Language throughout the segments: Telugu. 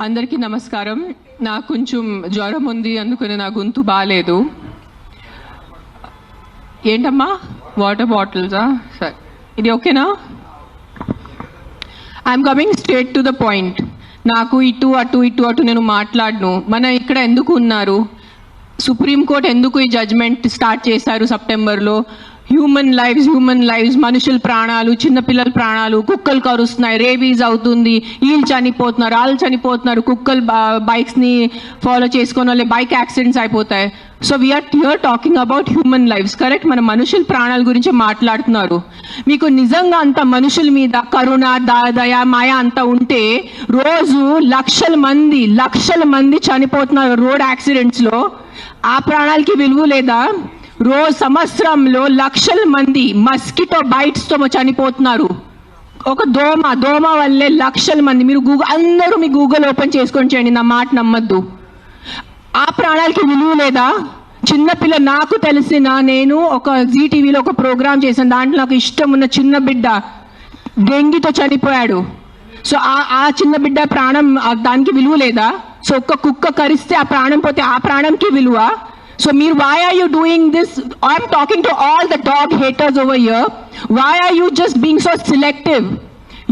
అందరికీ నమస్కారం. నాకు కొంచెం జ్వరం ఉంది, అందుకని నా గొంతు బాగాలేదు. ఏంటమ్మా వాటర్ బాటిల్సా? సరే, ఇది ఓకేనా? I'm coming straight to the point. నాకు ఇటు అటు ఇటు అటు నేను మాట్లాడను. మన ఇక్కడ ఎందుకు ఉన్నారు? సుప్రీంకోర్టు ఎందుకు ఈ జడ్జ్మెంట్ స్టార్ట్ చేశారు సెప్టెంబర్లో? హ్యూమన్ లైవ్స్, మనుషుల ప్రాణాలు, చిన్నపిల్లల ప్రాణాలు, కుక్కలు కరుస్తున్నాయి, రేబీస్ అవుతుంది, వీళ్ళు చనిపోతున్నారు, వాళ్ళు చనిపోతున్నారు, కుక్కలు బైక్స్ని ఫాలో చేసుకున్న వాళ్ళే బైక్ యాక్సిడెంట్స్ అయిపోతాయి. So we're here talking about human lives, correct? మన మనుషుల ప్రాణాల గురించి మాట్లాడుతున్నారు. మీకు నిజంగా అంత మనుషుల మీద కరుణ, దయ, మాయ అంతా ఉంటే రోజు లక్షల మంది చనిపోతున్నారు రోడ్ యాక్సిడెంట్స్లో. ఆ ప్రాణాలకి విలువ లేదా? సంవత్సరంలో లక్షల మంది మస్కిటో బైట్స్తో చనిపోతున్నారు. ఒక దోమ వల్లే లక్షల మంది. మీరు అందరూ మీ గూగుల్ ఓపెన్ చేసుకొని చేయండి, నా మాట నమ్మద్దు. ఆ ప్రాణాలకి విలువ లేదా? చిన్నపిల్ల, నాకు నేను ఒక జీటీవీలో ఒక ప్రోగ్రామ్ చేశాను. దాంట్లో నాకు ఇష్టం ఉన్న చిన్న బిడ్డ డెంగీతో చనిపోయాడు. సో ఆ చిన్న బిడ్డ ప్రాణం, దానికి విలువ లేదా? సో ఒక్క కుక్క కరిస్తే ఆ ప్రాణం పోతే ఆ ప్రాణంకి విలువ? So why are you doing this? I'm talking to all the dog haters over here. Why are you just being so selective?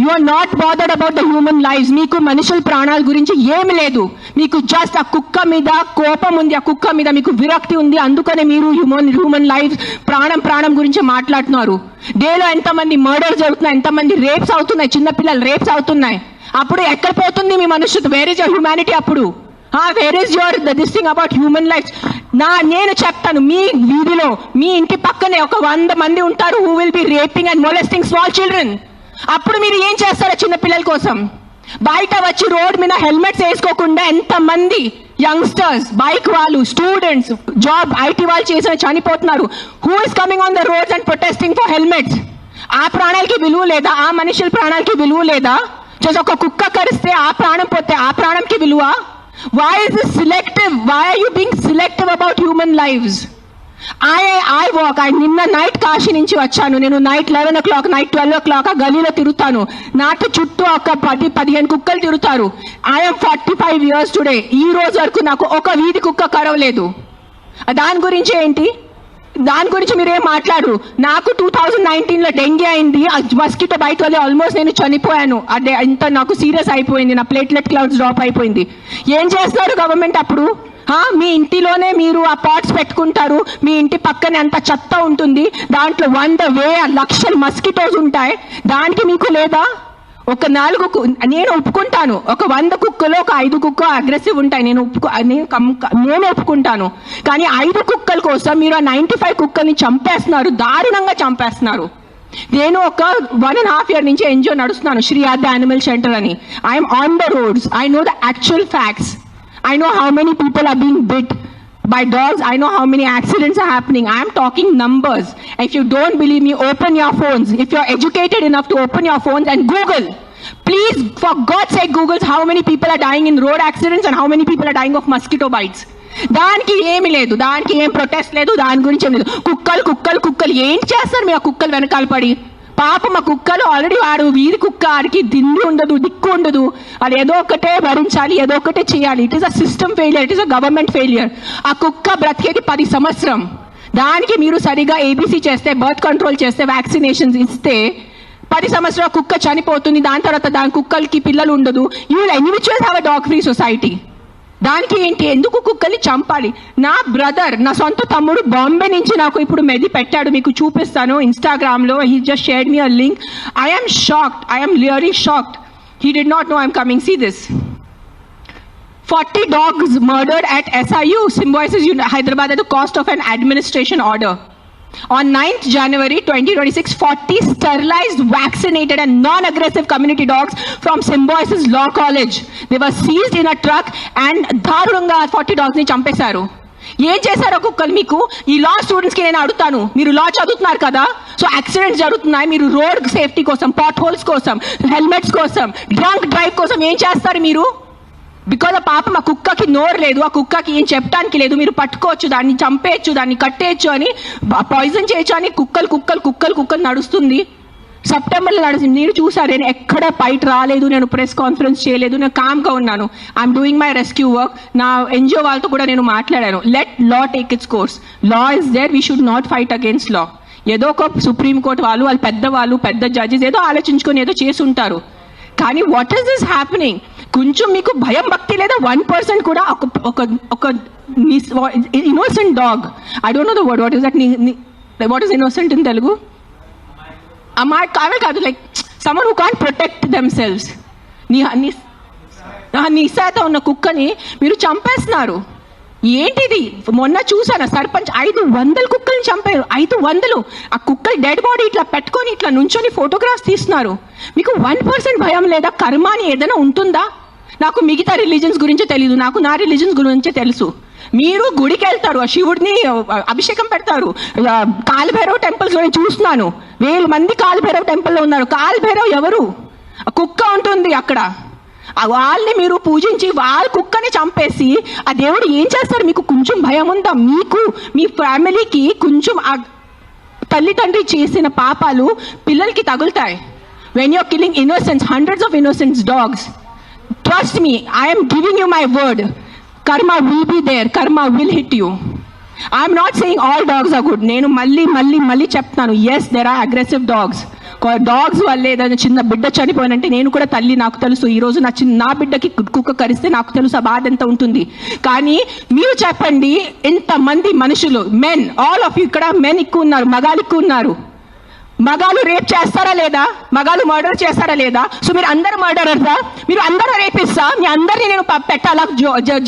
You are not bothered about the human lives. Meeku manushul pranal gurinchi em ledu. Meeku just a kukka mida kopam undi, a kukka mida meeku virakti undi. Andukane meeru human lives pranam gurinchi maatladunaru. Day lo enta mandi murders jarugutunnayi, enta mandi rapes avutunnayi, chinna pillalu rapes avutunnayi. Appudu ekkada potundi మీ మనుషులు? Where is your humanity? అప్పుడు where is your this thing about human life? నేను చెప్తాను, మీ వీధిలో మీ ఇంటి పక్కనే ఒక 100 మంది ఉంటారు who will be raping and molesting small children. అప్పుడు మీరు ఏం చేస్తారో చిన్న పిల్లల కోసం? బయట వచ్చి రోడ్ మీద హెల్మెట్స్ వేసుకోకుండా ఎంతమంది యంగ్స్టర్స్, బైక్ వాళ్ళు, స్టూడెంట్స్, జాబ్ ఐటీ వాళ్ళు చేసిన చనిపోతున్నారు. Who is coming on the roads and protesting for helmets? ఆ ప్రాణాలకి విలువ లేదా? ఆ మనుషుల ప్రాణాలకి విలువ లేదా? జస్ట్ ఒక కుక్క కరిస్తే ఆ ప్రాణం పోతే ఆ ప్రాణంకి విలువ? Why is this selective? Why are you being selective about human lives? I walk. నిన్న నైట్ కాశీ నుంచి వచ్చాను. నేను నైట్ 11 o'clock, నైట్ 12 o'clock ఆ గలీలో తిరుగుతాను. నాకు చుట్టూ ఒక 10-15 కుక్కలు తిరుగుతారు. I'm 45 years today. ఈ రోజు వరకు నాకు ఒక వీధి కుక్క కరవలేదు. దాని గురించి ఏంటి? దాని గురించి మీరేం మాట్లాడరు. నాకు 2019లో డెంగీ అయింది, మస్కిటో బైట్ వల్ల ఆల్మోస్ట్ నేను చనిపోయాను. అదే ఇంత నాకు సీరియస్ అయిపోయింది, నా ప్లేట్లెట్ కౌంట్స్ డ్రాప్ అయిపోయింది. ఏం చేస్తున్నారు గవర్నమెంట్ అప్పుడు? మీ ఇంటిలోనే మీరు ఆ పాట్స్ పెట్టుకుంటారు, మీ ఇంటి పక్కనే అంత చెత్త ఉంటుంది, దాంట్లో 100,000 లక్షల మస్కిటోస్ ఉంటాయి. దానికి మీకు లేదా? ఒక 4 నేను ఒప్పుకుంటాను, ఒక 100 కుక్కలో ఒక 5 కుక్క అగ్రెసివ్ ఉంటాయి, నేను ఒప్పుకుంటాను. కానీ 5 కుక్కల కోసం మీరు ఆ 95 కుక్కల్ని చంపేస్తున్నారు, దారుణంగా చంపేస్తున్నారు. నేను ఒక 1.5 year నుంచి ఎన్జిఓ నడుస్తున్నాను, శ్రీ ఆద్య యానిమల్ సెంటర్ అని. I'm on the roads. I know the actual facts. I know how many people are being bit by dogs. I know how many accidents are happening. I am talking numbers. If you don't believe me, open your phones. If you're educated enough to open your phones and Google. Please, for God's sake, Google how many people are dying in road accidents and how many people are dying of mosquito bites. దానికి ఏమి లేదు, దానికి ఏం ప్రొటెస్ట్ లేదు, దాని గురించి ఏం లేదు. కుక్కలు ఏం చేస్తారు మీ ఆ కుక్కలు వెనకాల పడి? పాప మా కుక్కలు ఆల్రెడీ వాడు వీధి కుక్క, ఆడికి దిండు ఉండదు, దిక్కు ఉండదు. అది ఏదో ఒకటే భరించాలి, ఏదో ఒకటే చేయాలి. It is a system failure, it is a government failure. ఆ కుక్క బ్రతికేది 10 సంవత్సరం. దానికి మీరు సరిగా ఏబీసీ చేస్తే, బర్త్ కంట్రోల్ చేస్తే, వ్యాక్సినేషన్స్ ఇస్తే 10 సంవత్సరాల కుక్క చనిపోతుంది. దాని తర్వాత దాని కుక్కలకి పిల్లలు ఉండదు. You will anyways have a dog free society. దానికి ఏంటి? ఎందుకు కుక్కల్ని చంపాలి? నా బ్రదర్, నా సొంత తమ్ముడు బాంబే నుంచి నాకు ఇప్పుడు మెది పెట్టాడు, మీకు చూపిస్తాను ఇన్స్టాగ్రామ్లో. He just shared me a link. I am shocked. I am really shocked. He did not know I'm coming. See this. 40 dogs murdered at SIU, Symbiosis Hyderabad at the cost of an administration order. On 9th January 2026, 40 sterilized, vaccinated and non-aggressive community dogs from Symbiosis Law College. They were seized in a truck and దారుణంగా 40 dogs ని చంపేశారు. ఏం చేశారో కుక్కలు మీకు? ఈ లా స్టూడెంట్స్ కి నేను అడుగుతాను, మీరు లా చదువుతున్నారు కదా, సో యాక్సిడెంట్స్ జరుగుతున్నాయి, మీరు రోడ్ సేఫ్టీ కోసం, పాట్ హోల్స్ కోసం, హెల్మెట్స్ కోసం, డ్రంక్ డ్రైవ్ కోసం ఏం చేస్తారు మీరు? బికాజ్ ఆ పాపం ఆ కుక్కకి నోరు లేదు, ఆ కుక్కకి ఏం చెప్పడానికి లేదు. మీరు పట్టుకోవచ్చు, దాన్ని చంపేయచ్చు, దాన్ని కట్టేయచ్చు, అని పాయిజన్ చేయొచ్చు అని కుక్కలు నడుస్తుంది. సెప్టెంబర్లో నడిచింది. నేను చూసాను, నేను ఎక్కడ బయట రాలేదు, నేను ప్రెస్ కాన్ఫరెన్స్ చేయలేదు, నేను కామ్గా ఉన్నాను. I'm doing my rescue work. నా ఎన్జిఓ వాళ్ళతో కూడా నేను మాట్లాడాను. Let law take its course. Law is there, we should not fight against law. ఏదో ఒక సుప్రీంకోర్టు వాళ్ళు పెద్దవాళ్ళు పెద్ద జడ్జెస్ ఏదో ఆలోచించుకొని ఏదో చేసి ఉంటారు. కానీ వాట్ ఈస్ దిస్ హ్యాపెనింగ్? కొంచెం మీకు భయం భక్తి లేదా? 1% కూడా ఒక innocent dog, I don't know the word, what is that, what is innocent in Telugu? కావే కాదు, like someone who can't protect themselves. నిశాత ఉన్న కుక్కని మీరు చంపేస్తున్నారు. ఏంటిది? మొన్న చూసాను, సర్పంచ్ 500 కుక్కల్ని చంపారు. 500. ఆ కుక్కలు డెడ్ బాడీ ఇట్లా పెట్టుకొని ఇట్లా నుంచొని ఫోటోగ్రాఫ్స్ తీస్తున్నారు. మీకు 1% భయం లేదా? కర్మ అని ఏదైనా ఉంటుందా? నాకు మిగతా రిలీజన్స్ గురించి తెలీదు, నాకు నా రిలీజన్స్ గురించే తెలుసు. మీరు గుడికి వెళ్తారు, ఆ శివుడిని అభిషేకం పెడతారు. కాలభైరవ్ టెంపుల్స్ నేను చూస్తున్నాను, 1000 మంది కాలభైరవ్ టెంపుల్లో ఉన్నారు. కాలభైరవ్ ఎవరు? కుక్క ఉంటుంది అక్కడ. వాళ్ళని మీరు పూజించి వాళ్ళ కుక్కని చంపేసి ఆ దేవుడు ఏం చేస్తారు? మీకు కొంచెం భయం ఉందా? మీకు మీ ఫ్యామిలీకి కొంచెం ఆ తల్లిదండ్రి చేసిన పాపాలు పిల్లలకి తగులుతాయి. When you're killing innocence, hundreds of innocence dogs, trust me, I am giving you my word, karma will be there, karma will hit you. I am not saying all dogs are good. నేను మళ్ళీ చెప్తాను, yes there are aggressive dogs. Dogs వల్లే ఏదైనా చిన్న బిడ్డ చనిపోయినంటే నేను కూడా తల్లి, నాకు తెలుసు. ఈరోజు నా బిడ్డకి కుక్క కరిస్తే నాకు తెలుసు ఆ బాధ ఎంత ఉంటుంది. కానీ మీరు చెప్పండి, ఇంతమంది మనుషులు, మెన్, ఆల్ ఆఫ్ యూ, ఇక్కడ మెన్ ఎక్కువ ఉన్నారు, మగాలు ఎక్కువ ఉన్నారు. మగాలు రేప్ చేస్తారా లేదా? మగాలు మర్డర్ చేస్తారా లేదా? సో మీరు అందరు మర్డరర్సా? మీరు అందరూ రేపిస్తా? మీ అందరినీ నేను పెట్టాలా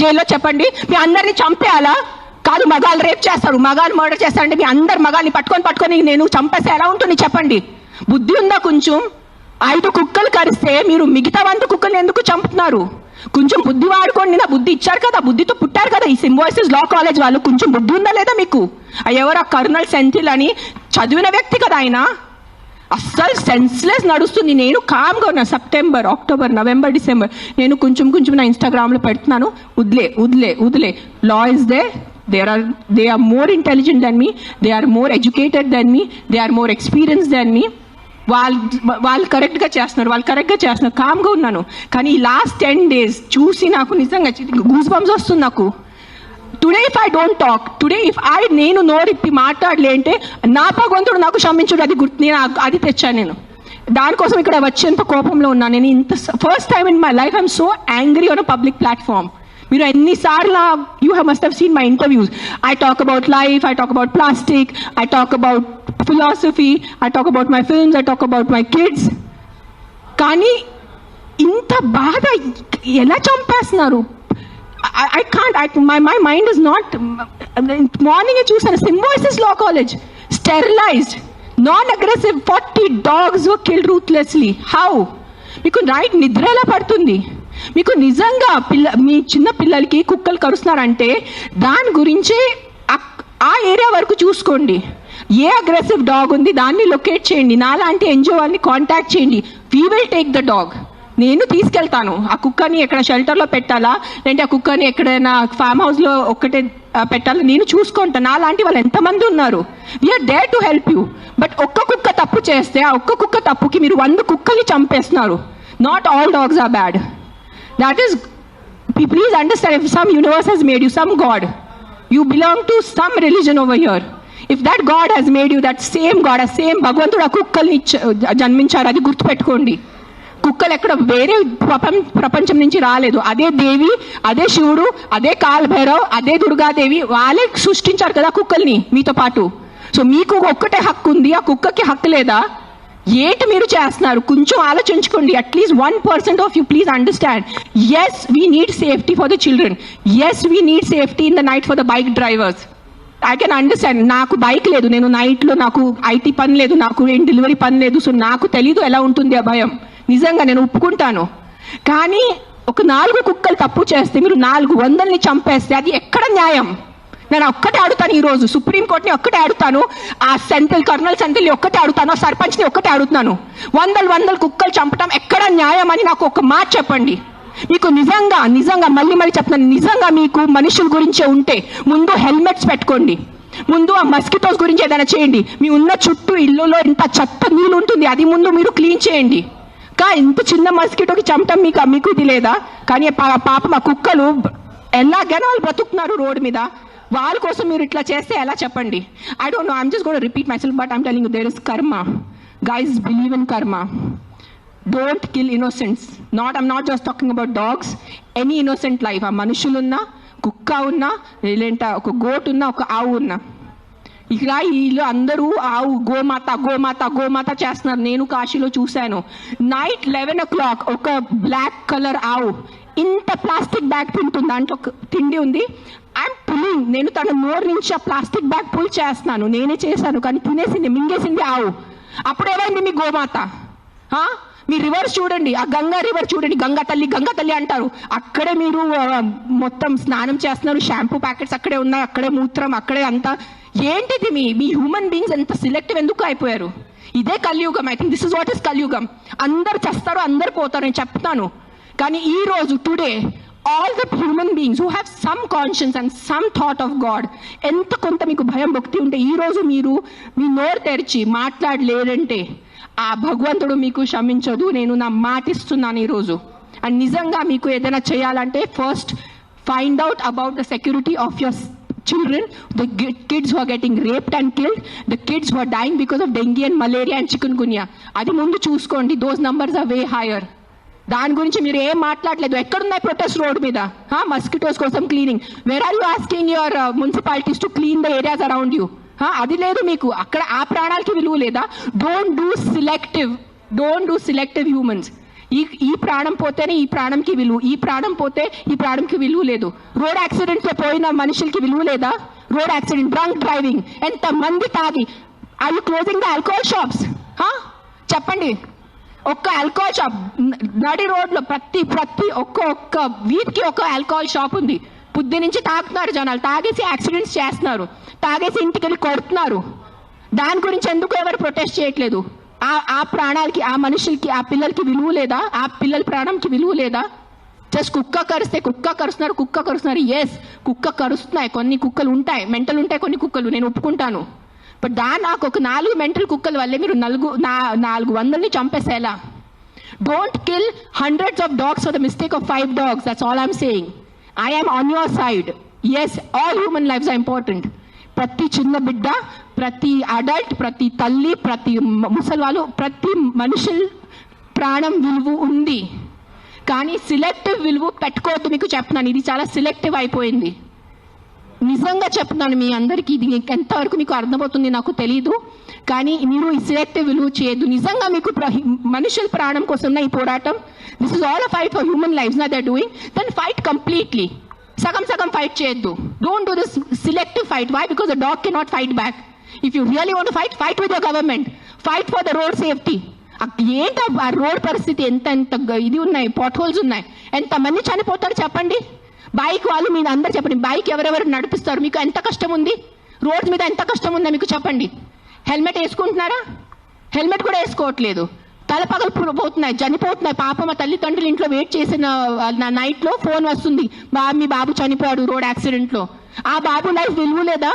జైల్లో? చెప్పండి, మీ అందరినీ చంపేయాలా? కాదు, మగాలు రేప్ చేస్తారు, మగాలు మర్డర్ చేస్తారంటే మీ అందరు మగాల్ని పట్టుకొని నేను చంపేస్తే ఎలా ఉంటుంది చెప్పండి? బుద్ధి ఉందా కొంచెం? 5 కుక్కలు కరిస్తే మీరు మిగతా 100 కుక్కల్ని ఎందుకు చంపుతున్నారు? కొంచెం బుద్ధి వాడుకోండి. నా బుద్ధి ఇచ్చారు కదా, బుద్ధితో పుట్టారు కదా. ఈ సింబాయిసిస్ లా కాలేజ్ వాళ్ళు కొంచెం బుద్ధి ఉందా లేదా మీకు? ఎవరు? ఆ కర్నల్ సెంథిల్ అని చదివిన వ్యక్తి కదా ఆయన. అస్సలు సెన్స్లెస్ నడుస్తుంది. నేను కామ్గా ఉన్నా. సెప్టెంబర్, అక్టోబర్, నవంబర్, డిసెంబర్ నేను కొంచెం నా ఇన్స్టాగ్రామ్లో పెడుతున్నాను. వదిలే. Law is they. They are more intelligent than me. They are more educated than me. They are more experienced than me. వాళ్ళు కరెక్ట్గా చేస్తున్నారు. కామ్గా ఉన్నాను. కానీ ఈ లాస్ట్ 10 days చూసి నాకు నిజంగా గూస్ బంప్స్ వస్తుంది నాకు. Today if I don't talk, today if నేను నోరిప్పి మాట్లాడలే అంటే నా భగవంతుడు నాకు క్షమించుడు. అది నేను అది తెచ్చాను. నేను దానికోసం ఇక్కడ వచ్చేంత కోపంలో ఉన్నాను. నేను ఇంత first time in my life I'm so angry on a public platform. మీరు ఎన్నిసార్లు you must have seen my interviews. I talk about life, I talk about plastic, I talk about philosophy, I talk about my films, I talk about my kids. కానీ ఇంత బాధ ఎలా చంపేస్తున్నారు? I can't, my mind is not, మార్నింగే చూసాను, సింబాయిసిస్ law college, sterilised, non-aggressive 40 dogs were killed ruthlessly. How? మీకు నైట్ నిద్ర ఎలా పడుతుంది? మీకు నిజంగా మీ చిన్న పిల్లలకి కుక్కలు కరుస్తున్నారంటే దాని గురించి ఆ ఏరియా వరకు చూసుకోండి. ఏ అగ్రెసివ్ డాగ్ ఉంది దాన్ని లొకేట్ చేయండి. నాలాంటి ఎన్జిఓ వాళ్ళని కాంటాక్ట్ చేయండి. We will take the dog. నేను తీసుకెళ్తాను. ఆ కుక్కని ఎక్కడ షెల్టర్లో పెట్టాలా, లేదంటే ఆ కుక్కని ఎక్కడైనా ఫామ్ హౌస్లో ఒక్కటే పెట్టాలా, నేను చూసుకుంటాను. నాలాంటి వాళ్ళు ఎంతమంది ఉన్నారు. We're there to help you. But ఒక్క కుక్క తప్పు చేస్తే ఆ ఒక్క కుక్క తప్పుకి మీరు 100 కుక్కల్ని చంపేస్తున్నారు. Not all dogs are bad. That is, please understand, if some universe has made you, some God, you belong to some religion over here. If that God has made you, that same God, a same భగవంతుడు ఆ కుక్కల్ని జన్మించారు. అది గుర్తుపెట్టుకోండి. కుక్కలు ఎక్కడ వేరే ప్రపంచం నుంచి రాలేదు. అదే దేవి, అదే శివుడు, అదే కాలభైరవ్, అదే దుర్గాదేవి వాళ్ళే సృష్టించారు కదా కుక్కల్ని మీతో పాటు. సో మీకు ఒక్కటే హక్కు ఉంది, ఆ కుక్కకి హక్కు లేదా? ఏంటి మీరు చేస్తున్నారు? కొంచెం ఆలోచించుకోండి. At least 1% of you please understand. Yes we need safety for the children. Yes we need safety in the night for the bike drivers. I can understand. నాకు బైక్ లేదు, నేను నైట్లో నాకు ఐటీ పని లేదు, నాకు ఏం డెలివరీ పని లేదు. సో నాకు తెలీదు ఎలా ఉంటుంది ఆ భయం. నిజంగా నేను ఒప్పుకుంటాను. కానీ ఒక 4 కుక్కలు తప్పు చేస్తే మీరు 400ని చంపేస్తే అది ఎక్కడ న్యాయం? నేను ఒక్కటే అడుగుతాను. ఈరోజు సుప్రీంకోర్టుని ఒక్కటే అడుగుతాను. ఆ కర్నల్ సెంథిల్ని ఒక్కటే అడుగుతాను. ఆ సర్పంచ్ని ఒక్కటే అడుగుతాను. 100 కుక్కలు చంపటం ఎక్కడ న్యాయం అని నాకు ఒక మాట చెప్పండి. మీకు నిజంగా మళ్ళీ చెప్తున్నాను, నిజంగా మీకు మనుషుల గురించే ఉంటే ముందు హెల్మెట్స్ పెట్టుకోండి. ముందు ఆ మస్కిటోస్ గురించి ఏదైనా చేయండి. మీ ఉన్న చుట్టూ ఇల్లులో ఇంత చెత్త నీళ్ళు ఉంటుంది, అది ముందు మీరు క్లీన్ చేయండి. ఇంత చిన్న మస్కిటోకి చంపటం మీకు ఇది లేదా? కానీ పాపం ఆ కుక్కలు ఎలాగైనా వాళ్ళు బతుకుతున్నారు రోడ్డు మీద. వాళ్ళ కోసం మీరు ఇట్లా చేస్తే ఎలా చెప్పండి? I don't know, I'm just going to repeat myself, but I'm telling you there is karma. Guys, believe in karma. Don't kill innocents. I'm not just talking about dogs, any innocent life. ఆ మనుషులున్నా, కుక్క ఉన్నా, లేదంటే ఒక గోట్ ఉన్నా, ఒక ఆవు ఉన్నా. ఇక్కడ వీళ్ళు అందరూ ఆవు గోమాత గోమాత గోమాత చేస్తున్నారు. నేను కాశీలో చూశాను. నైట్ 11 o'clock ఒక బ్లాక్ కలర్ ఆవు ఇంత ప్లాస్టిక్ బ్యాగ్ తింటుంది. దాంట్లో తిండి ఉంది. I'm pulling. నేను తన నోరు నుంచి ఆ ప్లాస్టిక్ బ్యాగ్ పుల్ చేస్తున్నాను. నేనే చేశాను, కానీ తినేసింది, మింగేసింది ఆవు. అప్పుడు ఏమైంది మీ గోమాత? మీ రివర్స్ చూడండి, ఆ గంగా రివర్ చూడండి. గంగా తల్లి అంటారు. అక్కడే మీరు మొత్తం స్నానం చేస్తున్నారు. షాంపూ ప్యాకెట్స్ అక్కడే ఉన్నాయి, అక్కడే మూత్రం, అక్కడే అంతా. ఏంటిది మీ హ్యూమన్ బీయింగ్స్ ఎంత సిలెక్టివ్ ఎందుకు అయిపోయారు? ఇదే కలియుగం. I think this is what is కలియుగం. అందరు చేస్తారు, అందరు పోతారు, నేను చెప్తాను. కానీ ఈ రోజు today all the human beings who have some conscience and some thought of God, ఎంత కొంత మీకు భయం భక్తి ఉంటే ఈ రోజు మీరు మీ నోరు తెరిచి మాట్లాడలేదంటే ఆ భగవంతుడు మీకు క్షమించదు. నేను నా మాటిస్తున్నాను ఈరోజు. అండ్ నిజంగా మీకు ఏదైనా చేయాలంటే first find out about the security of your children, the kids who are getting raped and killed, the kids who are dying because of dengue and malaria and chikungunya. అది ముందు చూసుకోండి. those numbers are way higher. దాని గురించి మీరు ఏం మాట్లాడలేదు. ఎక్కడున్నాయి ప్రొటెస్ట్ రోడ్ మీద? మస్కిటోస్ కోసం cleaning. Where are you asking your municipalities to clean the areas around you? అది లేదు మీకు. అక్కడ ఆ ప్రాణాలకి విలువ లేదా? Don't do selective humans. ఈ ప్రాణం పోతేనే ఈ ప్రాణంకి విలువ, ఈ ప్రాణం పోతే ఈ ప్రాణంకి విలువ లేదు. రోడ్ యాక్సిడెంట్లో పోయిన మనుషులకి విలువ లేదా? రోడ్ యాక్సిడెంట్, డ్రంక్ డ్రైవింగ్, ఎంత మంది తాగి. Are you closing the alcohol shops? చెప్పండి. ఒక్క ఆల్కహాల్ షాప్ నడి రోడ్లో ప్రతి ఒక్క వీధికి ఒక ఆల్కహాల్ షాప్ ఉంది. పొద్దు నుంచి తాగుతున్నారు జనాలు, తాగేసి యాక్సిడెంట్స్ చేస్తున్నారు, తాగేసి ఇంటికి వెళ్ళి కొడుతున్నారు. దాని గురించి ఎందుకు ఎవరు ప్రొటెస్ట్ చేయట్లేదు? ఆ ప్రాణాలకి, ఆ మనుషులకి, ఆ పిల్లలకి విలువ లేదా? ఆ పిల్లల ప్రాణంకి విలువ లేదా? జస్ట్ కుక్క కరుస్తున్నారు. ఎస్, కుక్క కరుస్తున్నాయి. కొన్ని కుక్కలు ఉంటాయి, మెంటల్ ఉంటాయి కొన్ని కుక్కలు, నేను ఒప్పుకుంటాను. బట్ నాకు ఒక 4 మెంటల్ కుక్కల వల్లే మీరు 400ని చంపేసేలా? Don't kill hundreds of dogs for the mistake of 5 dogs. That's all I'm saying. I am on your side. Yes, all human lives are important. ప్రతి చిన్న బిడ్డ, ప్రతి అడల్ట్, ప్రతి తల్లి, ప్రతి ముసలివాళ్ళు, ప్రతి మనుషుల ప్రాణం విలువ ఉంది. కానీ సిలెక్టివ్ విలువ పెట్టుకోవద్దు. మీకు చెప్తున్నాను, ఇది చాలా సిలెక్టివ్ అయిపోయింది. నిజంగా చెప్తున్నాను మీ అందరికీ. ఇది ఎంతవరకు మీకు అర్థమవుతుంది నాకు తెలీదు, కానీ మీరు ఈ సిలెక్టివ్ విలువ చేయొద్దు. నిజంగా మీకు మనుషుల ప్రాణం కోసం ఈ పోరాటం, this is all a fight for human lives నా they are doing. Then fight completely. సగం ఫైట్ చేయొద్దు. Don't do this selective fight. Why? Because the dog cannot fight back. If you really want fight with your government, fight for the road safety. ఏంటి ఆ రోడ్ పరిస్థితి? ఎంత ఇది ఉన్నాయి, పాట్ హోల్స్ ఉన్నాయి, ఎంతమంది చనిపోతారు చెప్పండి. బైక్ వాళ్ళు మీరు అందరు చెప్పండి, బైక్ ఎవరెవరు నడిపిస్తారు? మీకు ఎంత కష్టం ఉంది? రోడ్ మీద ఎంత కష్టం ఉందో మీకు చెప్పండి. హెల్మెట్ వేసుకుంటున్నారా? హెల్మెట్ కూడా వేసుకోవట్లేదు. తల పగలిపోతున్నాయి, చనిపోతున్నాయి. పాప మా తల్లిదండ్రులు ఇంట్లో వెయిట్ చేసిన నైట్లో ఫోన్ వస్తుంది, మీ బాబు చనిపోయాడు రోడ్ యాక్సిడెంట్లో. ఆ బాబు లైఫ్ విలువ లేదా?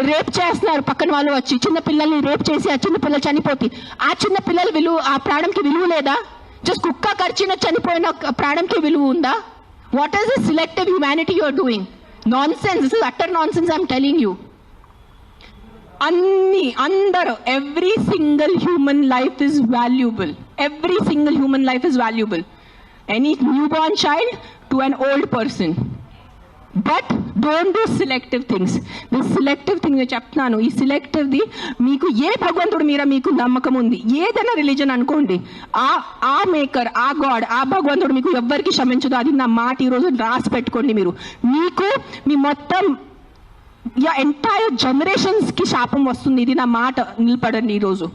రేప్ చేస్తున్నారు పక్కన వాళ్ళు వచ్చి, చిన్న పిల్లల్ని రేప్ చేసి ఆ చిన్న పిల్లలు చనిపోతే ఆ చిన్న పిల్లల విలువ, ఆ ప్రాణంకి విలువ లేదా? జస్ట్ కుక్క కరిచిన చనిపోయిన ప్రాణంకి విలువ ఉందా? What is this selective humanity you are doing? Nonsense. This is utter nonsense. I'm telling you. అందరూ, every single human life is valuable. Every single human life is valuable. Any new born child to an old person. But don't do selective things. This selective thing నేను చెప్తున్నాను. ఈ సెలెక్టివ్ది మీకు ఏ భగవంతుడు మీద మీకు నమ్మకం ఉంది, ఏదైనా రిలీజన్ అనుకోండి, ఆ మేకర్, ఆ గాడ్, ఆ భగవంతుడు మీకు ఎవ్వరికి క్షమించదు. అది నా మాట ఈరోజు రాసి పెట్టుకోండి. మీకు మీ మొత్తం ఎంటైర్ జనరేషన్స్కి శాపం వస్తుంది. ఇది నా మాట, నిలబడండి ఈరోజు.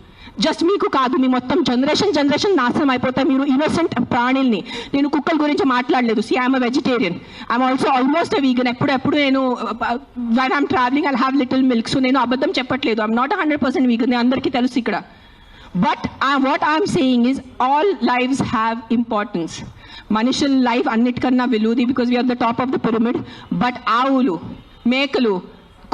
జస్ట్ మీకు కాదు, మీ మొత్తం జనరేషన్ నాశనం అయిపోతాయి. మీరు ఇన్నోసెంట్ ప్రాణుల్ని. నేను కుక్కల గురించి మాట్లాడలేదు. See I'm vegetarian, I'm also almost vegan. ఎప్పుడు నేను when I'm travelling I have little milk. So నేను అబద్ధం చెప్పట్లేదు. ఐఎమ్ నాట్ 100% వీగన్, అందరికీ తెలుసు ఇక్కడ. But what I'm saying is all lives have importance. మనుషుల లైఫ్ అన్నిటికన్నా విలువది, because we are the top of the pyramid. But ఆవులు, మేకలు,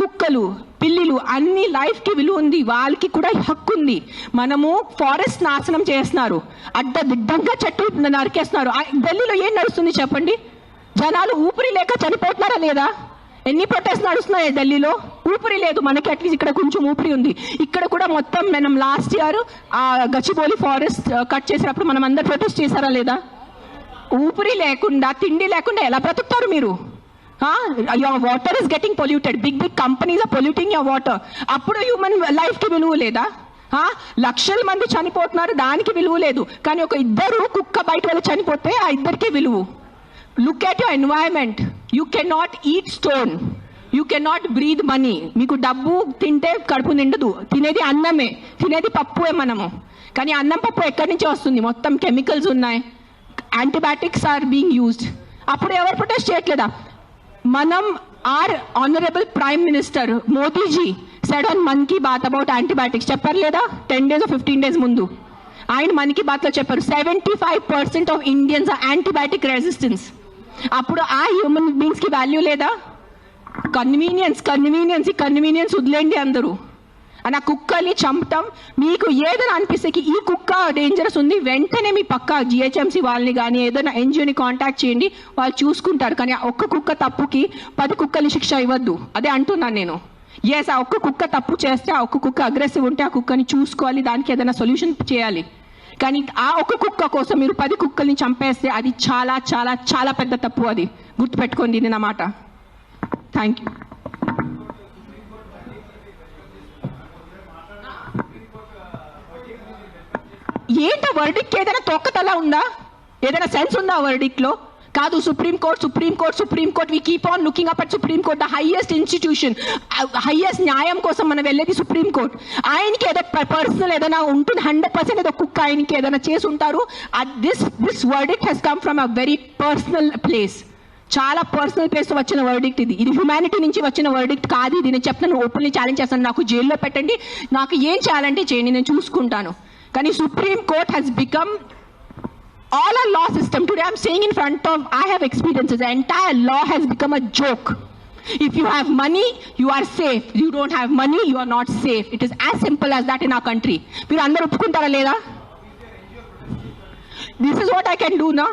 కుక్కలు, పిల్లిలు అన్ని లైఫ్కి విలువ ఉంది, వాళ్ళకి కూడా హక్కు ఉంది. మనము ఫారెస్ట్ నాశనం చేస్తున్నారు, అడ్డదిడ్డంగా చెట్టు నరికేస్తున్నారు. ఢిల్లీలో ఏం నడుస్తుంది చెప్పండి? జనాలు ఊపిరి లేక చనిపోతున్నారా లేదా? ఎన్ని ప్రొటెస్ట్ నడుస్తున్నాయి ఢిల్లీలో? ఊపిరి లేదు. మనకి అట్లీస్ట్ ఇక్కడ కొంచెం ఊపిరి ఉంది. ఇక్కడ కూడా మొత్తం మనం లాస్ట్ ఇయర్ ఆ గచ్చిబౌలి ఫారెస్ట్ కట్ చేసినప్పుడు మనం అందరు ప్రొటెస్ట్ చేశారా లేదా? ఊపిరి లేకుండా, తిండి లేకుండా ఎలా బ్రతుకుతారు మీరు? Your water is getting polluted, big companies are polluting your water. అప్పుడు హ్యూమన్ లైఫ్కి విలువ లేదా? లక్షల మంది చనిపోతున్నారు, దానికి విలువ లేదు. కానీ ఒక ఇద్దరు కుక్క బయట వెళ్ళి చనిపోతే ఆ ఇద్దరికి విలువ. Look at your environment. You can not eat stone, you can not breathe money. మీకు డబ్బు తింటే కడుపు నిండదు, తినేది అన్నమే, తినేది పప్పుే మనము. కానీ అన్నం పప్పు ఎక్కడి నుంచి వస్తుంది? మొత్తం కెమికల్స్ ఉన్నాయి, యాంటీబయాటిక్స్ ఆర్ బీయింగ్ యూజ్డ్. అప్పుడు ఎవరు ప్రొటెస్ట్ చేయట్లేదా? మనం, our honourable prime minister Modiji said on Mann Ki Baat about antibiotics, చెప్పారు లేదా? 10 days or 15 days ముందు ఆయన మన్ కీ బాత్లో చెప్పారు 75% of Indians are antibiotic resistance. అప్పుడు ఆ హ్యూమన్ బీయింగ్స్కి వాల్యూ లేదా? కన్వీనియన్స్ వదిలేండి అందరూ. ఆ కుక్కల్ని చంపటం మీకు ఏదైనా అనిపిస్తే ఈ కుక్క డేంజరస్ ఉంది, వెంటనే మీ పక్క జిహెచ్ఎంసీ వాళ్ళని కానీ ఏదైనా ఎన్జిఓని కాంటాక్ట్ చేయండి, వాళ్ళు చూసుకుంటారు. కానీ ఒక్క కుక్క తప్పుకి 10 కుక్కల్ని శిక్ష ఇవ్వద్దు, అదే అంటున్నాను నేను. ఎస్, ఆ ఒక్క కుక్క తప్పు చేస్తే, ఆ ఒక్క కుక్క అగ్రెసివ్ ఉంటే ఆ కుక్కని చూసుకోవాలి, దానికి ఏదైనా సొల్యూషన్ చేయాలి. కానీ ఆ ఒక్క కుక్క కోసం మీరు 10 కుక్కల్ని చంపేస్తే అది చాలా చాలా చాలా పెద్ద తప్పు. అది గుర్తుపెట్టుకోండి నా మాట. Thank you. ఏంటో వర్డిక్ట్ ఏదైనా తొక్కతలా ఉందా? ఏదైనా సెన్స్ ఉందా వర్డిక్ట్లో? కాదు, supreme court we keep on looking up at supreme court, the highest institution, highest న్యాయం కోసం మనం వెళ్ళేది సుప్రీంకోర్ట్. ఆయనకి ఏదో పర్సనల్ ఏదైనా ఉంటుంది, 100% ఏదో కుక్క ఆయనకి ఏదైనా చేసి ఉంటారు. This verdict has come from a very personal place, చాలా పర్సనల్ ప్లేస్ వచ్చిన వర్డిక్ట్ ఇది. ఇది హ్యుమానిటీ నుంచి వచ్చిన వర్డిక్ట్ కాదు. ఇది నేను చెప్తాను, ఓపెన్లీ ఛాలెంజ్ చేస్తాను. నాకు జైల్లో పెట్టండి, నాకు ఏం చేయాలంటే చేయండి, నేను చూసుకుంటాను. కానీ supreme court has become all our law system. Today I'm saying in front of, I have experiences, the entire law has become a joke. If you have money, you are safe. You don't have money, you are not safe. It is as simple as that in our country. మీరు అందరూ ఒప్పుకుంటారా లేదా? This is what I can do now.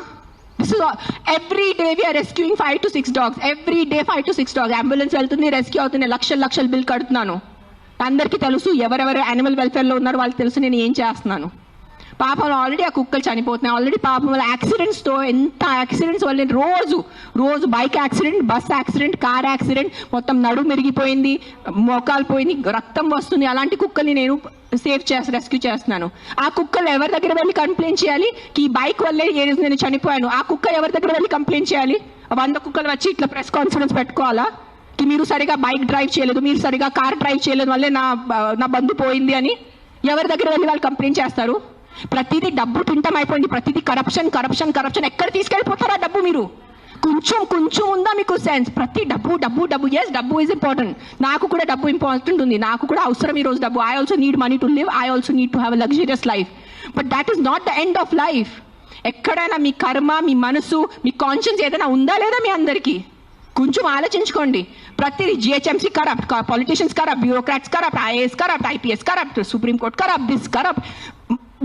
This is all. Every day we are rescuing 5 to 6 dogs. Every day 5 to 6 dogs. Ambulance వెళ్తుంది, రెస్క్యూ అవుతుంది, లక్షల బిల్ కడుతున్నాను. అందరికీ తెలుసు, ఎవరెవరు యానిమల్ వెల్ఫేర్లో ఉన్నారో వాళ్ళకి తెలుసు నేను ఏం చేస్తున్నాను. పాపం ఆల్రెడీ ఆ కుక్కలు చనిపోతున్నాయి, ఆల్రెడీ పాపం వల్ల యాక్సిడెంట్స్తో, ఎంత యాక్సిడెంట్స్ వల్ల రోజు bike accident, bus accident, car accident, మొత్తం నడుము మెరిగిపోయింది, మోకాలు పోయింది, రక్తం వస్తుంది. అలాంటి కుక్కల్ని నేను రెస్క్యూ చేస్తున్నాను. ఆ కుక్కలు ఎవరి దగ్గర వెళ్ళి కంప్లైంట్ చేయాలి? ఈ బైక్ వల్లే ఏ రోజు నేను చనిపోయాను, ఆ కుక్క ఎవరి దగ్గర వెళ్ళి కంప్లైంట్ చేయాలి? 100 కుక్కలు వచ్చి ఇట్లా ప్రెస్ కాన్ఫరెన్స్ పెట్టుకోవాలా? మీరు సరిగా బైక్ డ్రైవ్ చేయలేదు, మీరు సరిగా కార్ డ్రైవ్ చేయలేదు వల్లే నా బంధు పోయింది అని ఎవరి దగ్గర వెళ్ళి వాళ్ళు కంప్లైంట్ చేస్తారు? ప్రతిదీ డబ్బు తింటం అయిపోయింది, ప్రతిదీ కరప్షన్. ఎక్కడ తీసుకెళ్ళిపోతారా డబ్బు? మీరు కొంచెం ఉందా మీకు సెన్స్? ప్రతి డబ్బు. ఎస్, డబ్బు ఈజ్ ఇంపార్టెంట్. నాకు కూడా డబ్బు ఇంపార్టెంట్ ఉంది, నాకు కూడా అవసరం ఈరోజు డబ్బు. I also need money to live, I also need to have a luxurious life. But that is not the end of life. ఎక్కడైనా మీ కర్మ, మీ మనసు, మీ కాన్షియన్స్ ఏదైనా ఉందా లేదా మీ అందరికీ? కొంచెం ఆలోచించుకోండి. ప్రతి GHMC corrupt, politicians corrupt, bureaucrats corrupt, IAS corrupt, IPS corrupt, supreme court corrupt, this corrupt.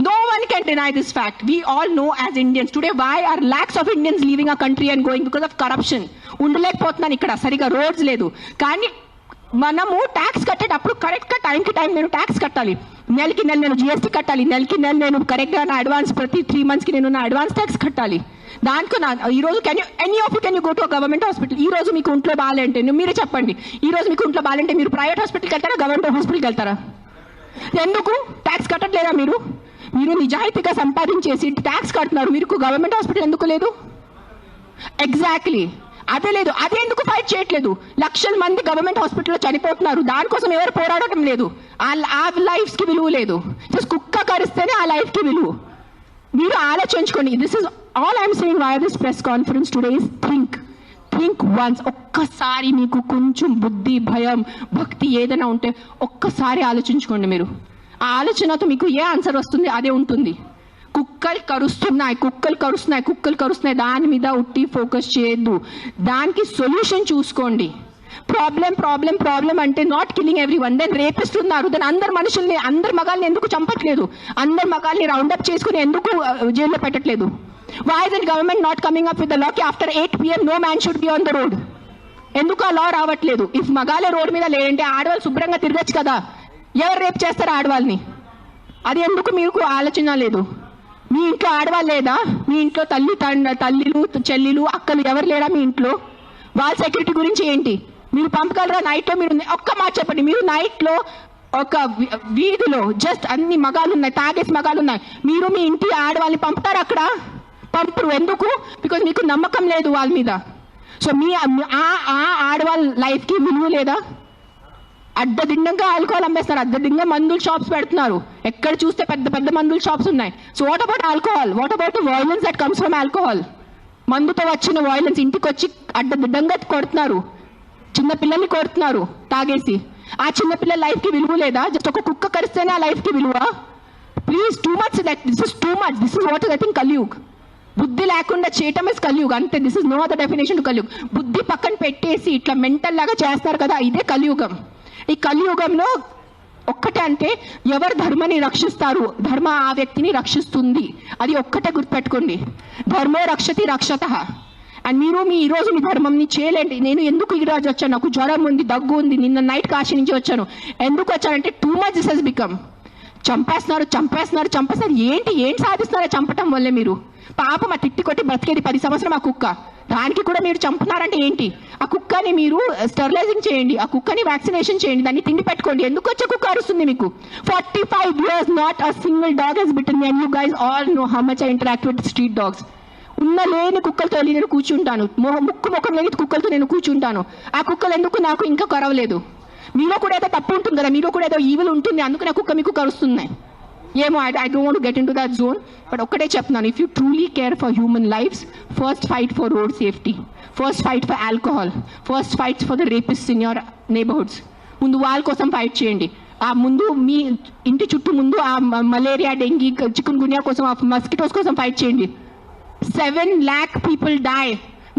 No one can deny this fact. We all know as Indians today why are lakhs of Indians leaving our country and going because of corruption. ఉండలేకపోతున్నాను ఇక్కడ, సరిగా రోడ్స్ లేదు. కానీ మనము ట్యాక్స్ కట్టేటప్పుడు కరెక్ట్గా టైంకి టైం నేను ట్యాక్స్ కట్టాలి. నెలకి నెల నేను జిఎస్టీ కట్టాలి, నెలకి నెల నేను కరెక్ట్గా నా అడ్వాన్స్, ప్రతి 3 monthsకి నేను నా అడ్వాన్స్ ట్యాక్స్ కట్టాలి. దానికి ఈరోజు can you go to government hospital? ఈ రోజు మీకు ఒంట్లో బాగాలంటే మీరే చెప్పండి, ఈ రోజు మీకు ఒంట్లో బాగాలంటే మీరు ప్రైవేట్ హాస్పిటల్కి వెళ్తారా, గవర్నమెంట్ హాస్పిటల్కి వెళ్తారా? ఎందుకు ట్యాక్స్ కట్టట్లేదా మీరు? మీరు నిజాయితీగా సంపాదించేసి ట్యాక్స్ కడుతున్నారు, మీరు గవర్నమెంట్ హాస్పిటల్ ఎందుకు లేదు? ఎగ్జాక్ట్లీ అదే లేదు. అదే ఎందుకు ఫైట్ చేయట్లేదు? లక్షల మంది గవర్నమెంట్ హాస్పిటల్లో చనిపోతున్నారు, దానికోసం ఎవరు పోరాడటం లేదు. ఆ లైఫ్స్కి విలువ లేదు. జస్ట్ కుక్క కరిస్తేనే ఆ లైఫ్కి విలువ. మీరు ఆలోచించుకోండి. This is all I'm saying why this press conference today is think once. ఒక్కసారి మీకు కొంచెం బుద్ధి, భయం, భక్తి ఏదైనా ఉంటే ఒక్కసారి ఆలోచించుకోండి. మీరు ఆ ఆలోచనతో మీకు ఏ ఆన్సర్ వస్తుంది అదే ఉంటుంది. కుక్కలు కరుస్తున్నాయి, దాని మీద ఉట్టి ఫోకస్ చేయొద్దు. దానికి సొల్యూషన్ చూసుకోండి. ప్రాబ్లం అంటే not killing everyone. Then rapist ఉన్నారు, దెన్ అందరు మనుషుల్ని, అందరు మగాల్ని ఎందుకు చంపట్లేదు? అందరు మగాల్ని రౌండప్ చేసుకుని ఎందుకు జైల్లో పెట్టట్లేదు? Why is the government not coming up with the law కి after 8 PM no man should be on the road? ఎందుకు ఆ లా రావట్లేదు? ఇఫ్ మగాలే రోడ్ మీద లేదంటే ఆడవాళ్ళు శుభ్రంగా తిరగచ్చు కదా. ఎవరు రేపు చేస్తారు ఆడవాళ్ళని? అది ఎందుకు మీకు ఆలోచన లేదు? మీ ఇంట్లో ఆడవాళ్ళు లేదా? మీ ఇంట్లో తల్లిలు చెల్లిలు అక్కలు ఎవరు లేరా మీ ఇంట్లో? వాళ్ళ సెక్యూరిటీ గురించి ఏంటి? మీరు పంపగలరా నైట్లో? మీరు ఒక్క మాట చెప్పండి, మీరు నైట్లో ఒక వీధిలో జస్ట్ అన్ని మగాలు ఉన్నాయి, తాగేసి మగాలు ఉన్నాయి, మీరు మీ ఇంటి ఆడవాళ్ళని పంపుతారు అక్కడ? పంపరు. ఎందుకు? బికాజ్ మీకు నమ్మకం లేదు వాళ్ళ మీద. సో మీ ఆడవాళ్ళ లైఫ్కి విలువ లేదా? అడ్డదిడ్డంగా ఆల్కహాల్ అమ్మేస్తారు, అడ్డదిడ్డంగా మందుల షాప్స్ పెడుతున్నారు, ఎక్కడ చూస్తే పెద్ద పెద్ద మందుల షాప్స్ ఉన్నాయి. So what about alcohol? What about the violence that comes from alcohol? మందుతో వచ్చిన వైలెన్స్, ఇంటికి వచ్చి అడ్డదిడ్డంగా కొడుతున్నారు, చిన్న పిల్లల్ని కొడుతున్నారు తాగేసి. ఆ చిన్న పిల్లల లైఫ్కి విలువ లేదా? జస్ట్ ఒక కుక్క కరిస్తేనే ఆ లైఫ్కి విలువ? Please, too much. This is too much. This is what I think Kaliyug. బుద్ధి లేకుండా చేయటం ఇస్ కలియుగ్ అంతే. This is no other definition to Kaliyug. బుద్ధి పక్కన పెట్టేసి ఇట్లా మెంటల్ లాగా చేస్తారు కదా, ఇదే కలియుగం. ఈ కలియుగంలో ఒక్కటే అంటే ఎవరు ధర్మాన్ని రక్షిస్తారు? ధర్మ ఆ వ్యక్తిని రక్షిస్తుంది. అది ఒక్కటే గుర్తుపెట్టుకోండి. ధర్మో రక్షతి రక్షతః. అండ్ మీరు ఈరోజు మీ ధర్మంని చేయలేండి. నేను ఎందుకు ఈరోజు వచ్చాను? నాకు జ్వరం ఉంది, దగ్గు ఉంది, నిన్న నైట్ కాశీ నుంచి వచ్చాను. ఎందుకు వచ్చానంటే too much this has become. చంపేస్తున్నారు. ఏంటి సాధిస్తున్నారో చంపటం వల్లే? మీరు పాపం ఆ తిట్టి కొట్టి బ్రతికేది 10 సంవత్సరం ఆ కుక్క, దానికి కూడా మీరు చంపుతున్నారంటే ఏంటి? ఆ కుక్కని మీరు స్టెరిలైజింగ్ చేయండి, ఆ కుక్కని వ్యాక్సినేషన్ చేయండి, దాన్ని తిండి పెట్టుకోండి. ఎందుకు వచ్చే కుక్క అరుస్తుంది మీకు? 45 years not a single dog has bitten me. And you guys all know how much I interact with street dogs. ఉన్న లేని కుక్కలతో నేను కూర్చుంటాను, ముఖం లేని కుక్కలతో నేను కూర్చుంటాను. ఆ కుక్కలు ఎందుకు నాకు ఇంకా కరవలేదు? మీలో కూడా ఏదో తప్పు ఉంటుంది కదా, మీలో కూడా ఏదో ఈవిల్ ఉంటుంది, అందుకని ఆ కుక్క మీకు కరుస్తున్నాయి ఏమో. I don't want to get into that zone. But ఒక్కటే చెప్తున్నాను, if you truly care for human lives, first fight for road safety, first fight for alcohol, first fight for the rapist in your neighbourhoods. ముందు వాళ్ళ కోసం ఫైట్ చేయండి. ఆ ముందు మీ ఇంటి చుట్టూ ముందు ఆ మలేరియా, డెంగీ, చికున్ గున్యా కోసం, ఆ మస్కిటోస్ కోసం ఫైట్ చేయండి. 7 lakh people die,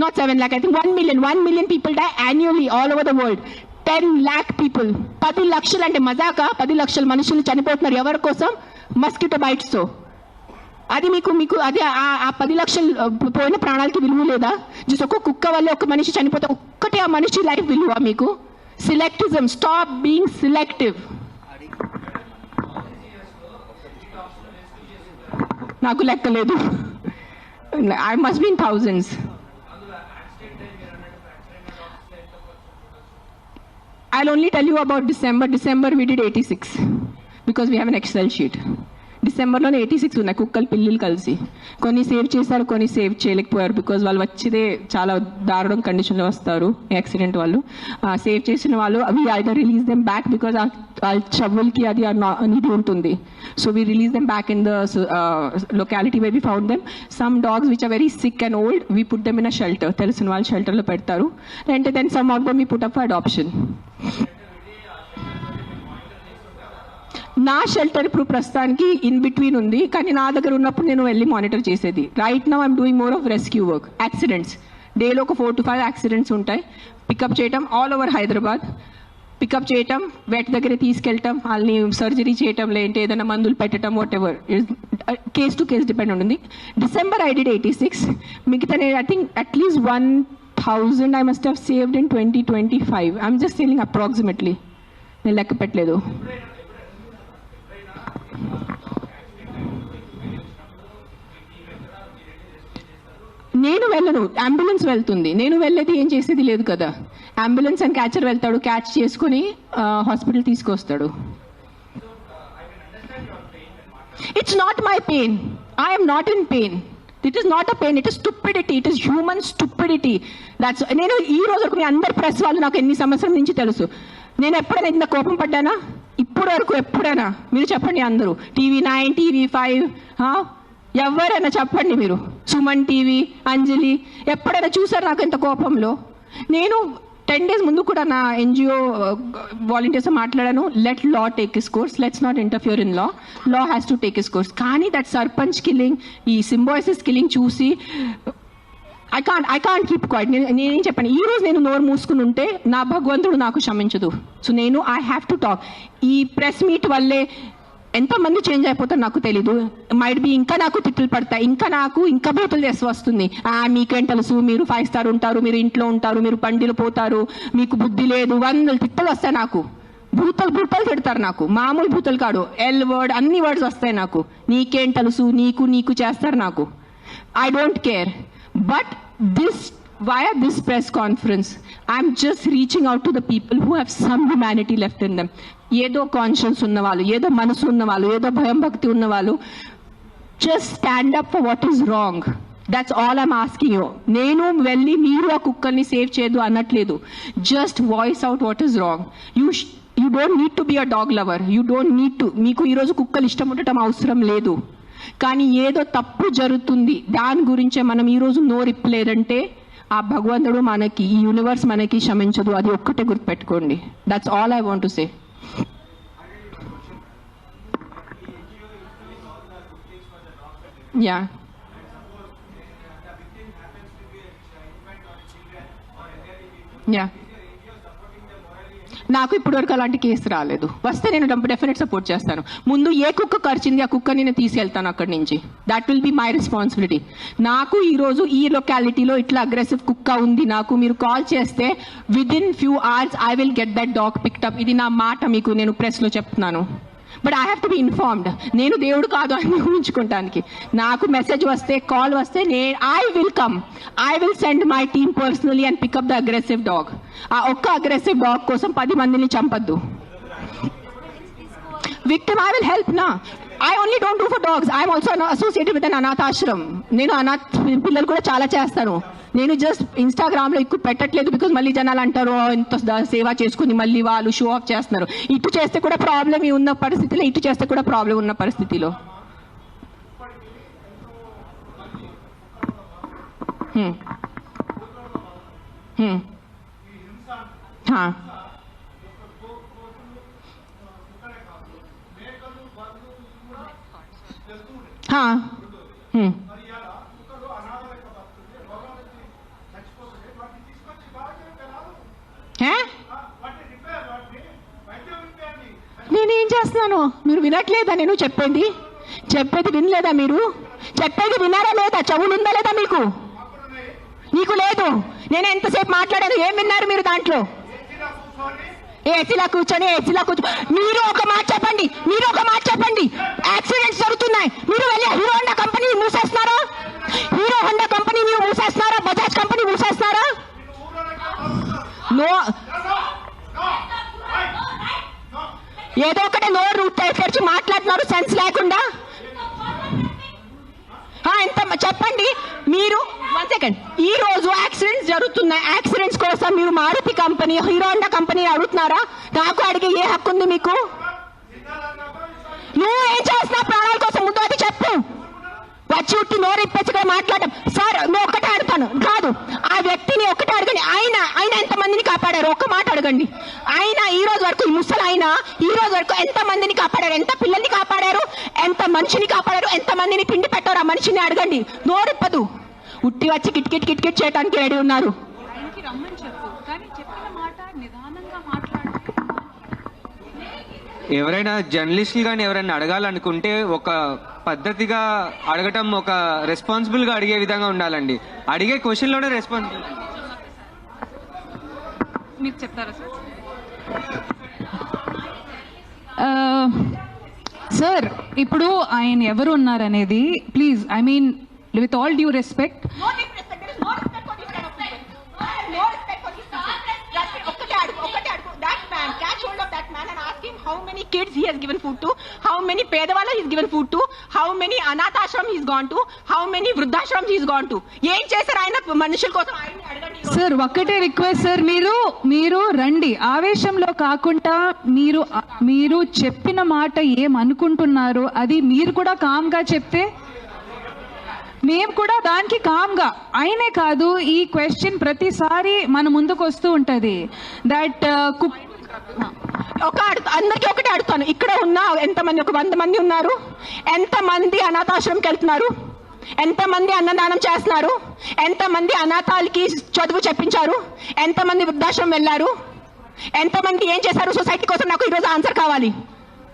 not 7 lakh, I think 1 million people die annually all over the world. 10 lakh people, 10 లక్షలు అంటే మజాక? 10 లక్షల మనుషులు చనిపోతున్నారు ఎవరి కోసం? మస్కిటో బైట్స్ తో. అది మీకు అది ఆ 10 లక్షలు పోయిన ప్రాణాలకి విలువ లేదా? జస్ట్ ఒక కుక్క వల్ల ఒక మనిషి చనిపోతే ఒక్కటే ఆ మనిషి లైఫ్ విలువ మీకు? సెలెక్టిజం, స్టాప్ బీయింగ్ సెలెక్టివ్. నాకు లెక్కలేదు, I must be in thousands. I'll only tell you about December. December we did 86 because we have an Excel sheet. డిసెంబర్లోనే 86 ఉన్నాయి కుక్కలు పిల్లలు కలిసి. కొన్ని సేవ్ చేశారు, కొన్ని సేవ్ చేయలేకపోయారు బికాజ్ వాళ్ళు వచ్చేదే చాలా దారుణం కండిషన్లో వస్తారు యాక్సిడెంట్ వాళ్ళు. సేవ్ చేసిన వాళ్ళు we either release them back because ఆ చవ్వులకి అది ఇది ఉంటుంది. So we release them back in the locality way we found them. Some dogs which are very sick and old we put them in a shelter, తెలిసిన వాళ్ళు షెల్టర్లో పెడతారు. అంటే then some of them we put up for adoption. నా షెల్టర్ ఇప్పుడు ప్రస్తుతానికి ఇన్ బిట్వీన్ ఉంది, కానీ నా దగ్గర ఉన్నప్పుడు నేను వెళ్ళి మానిటర్ చేసేది. Right now I'm doing more of rescue work. Accidents డేలో ఒక 4 to 5 యాక్సిడెంట్స్ ఉంటాయి. పికప్ చేయటం ఆల్ ఓవర్ హైదరాబాద్, పికప్ చేయటం, వెట్ దగ్గర తీసుకెళ్ళటం, వాళ్ళని సర్జరీ చేయటం, లేదంటే ఏదైనా మందులు పెట్టడం, whatever case to case depend ఉంటుంది. December I did 86. మిగతా నేను I think at least 1000 I must have saved in 2025. I'm just saying approximately, నేను లెక్క పెట్టలేదు. నేను వెళ్ళను, అంబులెన్స్ వెళ్తుంది. నేను వెళ్ళేది ఏం చేసేది లేదు కదా. అంబులెన్స్ అండ్ క్యాచర్ వెళ్తాడు, క్యాచ్ చేసుకుని హాస్పిటల్ తీసుకొస్తాడు. It's not my pain, I'm not in pain. It is not a pain, it is stupidity, it is human stupidity. That's నేను ఈ రోజు వరకు మీ అందరి ప్రెస్ వాళ్ళు నాకు ఎన్ని సంవత్సరం నుంచి తెలుసు. నేను ఎప్పుడైనా ఇంత కోపం పడ్డానా? ఇప్పుడు వరకు ఎప్పుడైనా మీరు చెప్పండి. అందరూ TV9, TV5 ఎవరైనా చెప్పండి. మీరు సుమన్ టీవీ, అంజలి ఎప్పుడైనా చూసారు నాకు ఎంత కోపంలో? నేను 10 days ముందు కూడా నా NGO వాలంటీర్స్ మాట్లాడాను. Let law take is course, let's not interfere in law, law has to take is course. కానీ దట్ సర్పంచ్ కిల్లింగ్, ఈ సింబాయిసిస్ కిల్లింగ్ చూసి ఐ కాంట్ కీప్ క్వైట్. నేనేం చెప్పాను, ఈ రోజు నేను నోరు మూసుకుని ఉంటే నా భగవంతుడు నాకు క్షమించదు. సో నేను ఐ హ్యావ్ టు టాక్. ఈ ప్రెస్ మీట్ వల్లే ఎంతమంది చేంజ్ అయిపోతారు నాకు తెలీదు. మైట్ బి ఇంకా నాకు తిట్లు పడతాయి, ఇంకా బూతులు చేసి వస్తుంది. మీకేం తెలుసు, మీరు 5 స్టార్ ఉంటారు, మీరు ఇంట్లో ఉంటారు, మీరు పండిలు పోతారు, మీకు బుద్ధి లేదు, 100 తిట్టలు వస్తాయి నాకు. భూతలు తిడతారు నాకు, మామూలు భూతలు కాదు, ఎల్ వర్డ్ అన్ని వర్డ్స్ వస్తాయి నాకు. నీకేం తెలుసు, నీకు చేస్తారు నాకు. I don't care. But via this press conference, I'm just reaching out to the people who have some humanity left in them. ఏదో కాన్షియన్స్ ఉన్నవాళ్ళు, ఏదో మనసు ఉన్నవాళ్ళు, ఏదో భయం భక్తి ఉన్నవాళ్ళు, just stand up for what is wrong. That's all I'm asking you. నేను వెళ్ళి మీరు ఆ కుక్కల్ని సేవ్ చేయదు అనట్లేదు. Just voice out what is wrong. You don't need to be a dog lover. You don't need to. మీకు ఈరోజు కుక్కలు ఇష్టం ఉండటం అవసరం లేదు. కానీ ఏదో తప్పు జరుగుతుంది, దాని గురించే మనం ఈరోజు నోరిప్పలేదంటే ఆ భగవంతుడు మనకి, ఈ యూనివర్స్ మనకి క్షమించదు. అది ఒక్కటే గుర్తుపెట్టుకోండి. That's all I want to say. Yeah, yeah, నాకు ఇప్పటివరకు అలాంటి కేసు రాలేదు. వస్తే నేను డెఫినెట్ సపోర్ట్ చేస్తాను. ముందు ఏ కుక్క కరిచింది ఆ కుక్క నేను తీసుకెళ్తాను అక్కడి నుంచి. That will be my responsibility. నాకు ఈరోజు ఈ లొకాలిటీలో ఇట్లా అగ్రెసివ్ కుక్క ఉంది, నాకు మీరు కాల్ చేస్తే within few hours I will get that dog picked up. ఇది నా మాట మీకు నేను ప్రెస్లో చెప్తున్నాను. But I have to be informed. నేను దేవుడు కాదు అని ఊహించుకోవటానికి. నాకు మెసేజ్ వస్తే, కాల్ వస్తే I will come. I will send my team personally and pick up the aggressive dog. ఆ ఒక్క అగ్రెసివ్ డాగ్ కోసం 10 మందిని చంపద్దు. విక్టిమ్ ఐ విల్ హెల్ప్ నా. I only don't do for dogs. I am also associated with an anath ashram. నేను అనాథ్ పిల్లలు కూడా చాలా చేస్తాను. నేను జస్ట్ ఇన్స్టాగ్రామ్లో ఎక్కువ పెట్టట్లేదు, బికాజ్ మళ్ళీ జనాలు అంటారు ఇంత సేవ చేసుకుని మళ్ళీ వాళ్ళు షో ఆఫ్ చేస్తున్నారు. ఇటు చేస్తే కూడా ప్రాబ్లం ఉన్న పరిస్థితిలో, ఇటు చేస్తే కూడా ప్రాబ్లం ఉన్న పరిస్థితిలో. నేనేం చేస్తున్నాను? మీరు వినట్లేదా? నేను చెప్పేది వినలేదా? మీరు చెప్పేది విన్నారా లేదా? చెవులు ఉందా లేదా మీకు? నీకు లేదు. నేను ఎంతసేపు మాట్లాడాను, ఏం విన్నారు మీరు దాంట్లో? ఏసీలా కూర్చొని మీరు ఒక మాట చెప్పండి. యాక్సిడెంట్స్ జరుగుతున్నాయి, మీరు వెళ్ళి హీరో హోండా కంపెనీ మూసేస్తున్నారా? బజాజ్ కంపెనీ మూసేస్తున్నారా? ఏదో ఒకటి నోరు తెరిచి మాట్లాడుతున్నారు సెన్స్ లేకుండా. ఎంత చెప్పండి మీరు. 1 సెకండ్. ఈ రోజు యాక్సిడెంట్స్ జరుగుతున్నాయి, యాక్సిడెంట్స్ కోసం మీరు Maruti company, Hero Honda company అడుగుతున్నారా? నాకు అడిగే ఏ హక్కు ఉంది మీకు? నువ్వు ఏం చేస్తున్నావు ప్రాణాల కోసం? ముందు అది చెప్పు. వచ్చి ఉట్టి నోరు ఇప్పేసి మాట్లాడడం. సార్ నువ్వు ఒక్కటే అడుగుతాను కాదు, ఆ వ్యక్తిని ఒక్కటే అడగండి. ఆయన ఎంతమందిని కాపాడారు? ఒక్క మాట అడగండి. ఆయన ఈ రోజు వరకు, ఈ ముసలి ఆయన ఈ రోజు వరకు ఎంత మందిని కాపాడారు? ఎంత పిల్లల్ని కాపాడారు? ఎంత మనిషిని కాపాడారు? ఎంత మందిని పిండి పెట్టారు? ఆ మనిషిని అడగండి. నోరిప్పదు. ఉట్టి వచ్చి కిట్కిట్ చేయడానికి రెడీ ఉన్నారు. ఎవరైనా జర్నలిస్టులు కానీ ఎవరైనా అడగాలనుకుంటే ఒక పద్ధతిగా అడగటం, ఒక రెస్పాన్సిబుల్ గా అడిగే విధంగా ఉండాలండి. అడిగే క్వశ్చన్ లోనే రెస్పాన్సిబుల్. మీరు చెప్తారా సార్? ఇప్పుడు ఆయన ఎవరు ఉన్నారనేది please, I mean with all due respect, how many kids he has given food to, how many pedavalla he has given food to, how many anath ashram he has gone to, how many vruddhashram he has gone to. ఏం చేశారు ఆయన మనుషుల కోసం? ఆయన్ని అడగండి. సార్ ఒక్కటే రిక్వెస్ట్ సార్, మీరు రండి. ఆవేశంలో కాకుండా మీరు చెప్పిన మాట ఏమనుకుంటున్నారో అది మీరు కూడా కామ్గా చెప్తే మేము కూడా దానికి కామ్గా. అయినే కాదు, ఈ క్వశ్చన్ ప్రతిసారి మన ముందుకు వస్తూ ఉంటుంది. దట్ అందరికీ ఒకటే అడుగుతాను. ఇక్కడ ఉన్న ఎంతమంది, ఒక 100 మంది ఉన్నారు. ఎంతమంది అనాథాశ్రమంకి వెళ్తున్నారు? ఎంతమంది అన్నదానం చేస్తున్నారు? ఎంతమంది అనాథాలకి చదువు చెప్పించారు? ఎంతమంది వృద్ధాశ్రమం వెళ్ళారు? ఎంతమంది ఏం చేశారు సొసైటీ కోసం? నాకు ఈరోజు ఆన్సర్ కావాలి.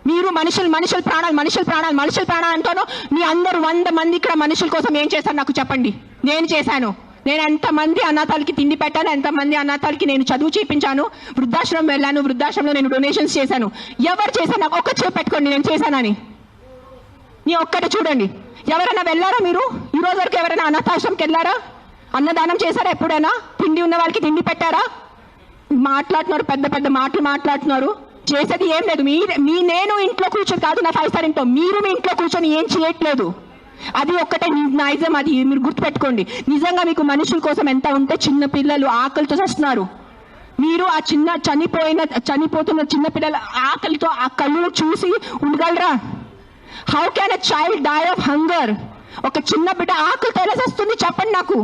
మీరు మనుషుల ప్రాణాలు అంటాను. మీ అందరూ 100 మంది ఇక్కడ మనుషుల కోసం ఏం చేశారు నాకు చెప్పండి. నేను చేశాను. నేను ఎంతమంది అనాథాలకి తిండి పెట్టాను, ఎంతమంది అనాథాలకి నేను చదువు చేయించాను, వృద్ధాశ్రమం వెళ్ళాను, వృద్ధాశ్రమంలో నేను డొనేషన్స్ చేశాను. ఎవరు చేశాను? నాకు ఒక్క చేపు పెట్టుకోండి నేను చేశానని. నీ ఒక్కటి చూడండి. ఎవరైనా వెళ్ళారా మీరు? ఈ రోజు వరకు ఎవరైనా అనాథాశ్రమంకి వెళ్ళారా? అన్నదానం చేశారా ఎప్పుడైనా? తిండి ఉన్న వాళ్ళకి తిండి పెట్టారా? మాట్లాడుతున్నారు, పెద్ద పెద్ద మాటలు మాట్లాడుతున్నారు. చేసేది ఏం లేదు. నేను ఇంట్లో కూర్చొని కాదు, నా 5 స్టార్ ఇంట్లో మీరు మీ ఇంట్లో కూర్చొని ఏం చేయట్లేదు. అది ఒక్కటే నైజం. అది మీరు గుర్తుపెట్టుకోండి. నిజంగా మీకు మనుషుల కోసం ఎంత ఉంటే, చిన్న పిల్లలు ఆకలితో వస్తున్నారు. మీరు ఆ చనిపోతున్న చిన్న పిల్లల ఆకలితో ఆ కళ్ళు చూసి ఉండగలరా? How can a child die of hunger? ఒక చిన్న బిడ్డ ఆకలితో ఎలా వస్తుంది చెప్పండి నాకు.